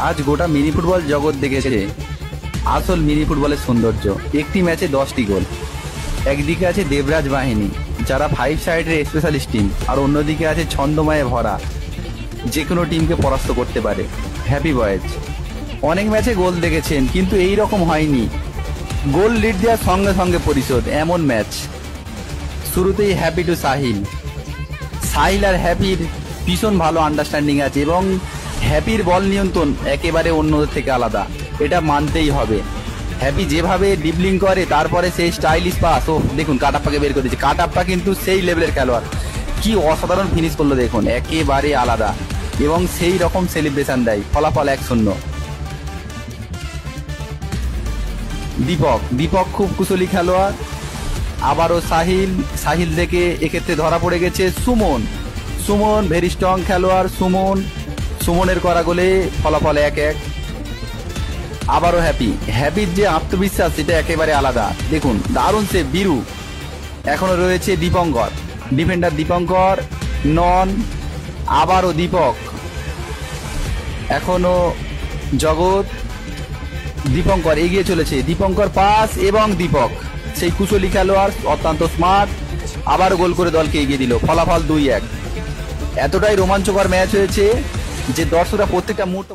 আজ গোটা mini football জগৎ দেখেছে আসল মিনি ফুটবলের সৌন্দর্য। একটি ম্যাচে 10টি গোল। একদিকে আছে দেবরাজ বাহিনী, যারা 5 সাইডের স্পেশালিস্ট টিম, আর অন্যদিকে আছে ছন্দময়ে ভরা, যে কোনো টিমকে পরাস্ত করতে পারে হ্যাপি বয়েজ। অনেক ম্যাচে গোল দেখেছেন, কিন্তু এই রকম হয়নি। গোল লিড দেওয়ার সঙ্গে সঙ্গে পরিশোধ, এমন ম্যাচ। শুরুতেই হ্যাপি টু সাহিল। সাহিল আর হ্যাপির ভীষণ ভালো আন্ডারস্ট্যান্ডিং আছে, এবং হ্যাপির বল নিয়ন্ত্রণ একেবারে অন্যদের থেকে আলাদা, এটা মানতেই হবে। হ্যাপি যেভাবে ডিবলিং করে, তারপরে সেই স্টাইলিশ পাস, ও দেখুন কাটাপ্পাকে বের করে দিচ্ছে। কাটাপ্পা কিন্তু সেই লেভেলের খেলোয়াড়, কি অসাধারণ ফিনিশ করলো দেখুন, একেবারে আলাদা। এবং সেই রকম সেলিব্রেশন দেয়, ফলাফল 1-0। দীপক খুব কুশলী খেলোয়াড়। আবারও সাহিল থেকে এক্ষেত্রে ধরা পড়ে গেছে সুমন ভেরি স্ট্রং খেলোয়াড়। সুমনের করা গোলে ফলাফল 1-1। আবারও হ্যাপির যে আত্মবিশ্বাস, সেটা একেবারে আলাদা। দেখুন দারুণ সে বীরু। এখনো রয়েছে ডিফেন্ডার দীপঙ্কর নন। আবারও দীপক, এখনো জগৎ। দীপঙ্কর এগিয়ে চলেছে, দীপঙ্কর পাস, এবং দীপক সেই কুশলী খেলোয়াড়, অত্যন্ত স্মার্ট। আবার গোল করে দলকে এগিয়ে দিল, ফলাফল 2-1। এতটাই রোমাঞ্চকর ম্যাচ হয়েছে যে দর্শকরা প্রত্যেকটা মুহূর্ত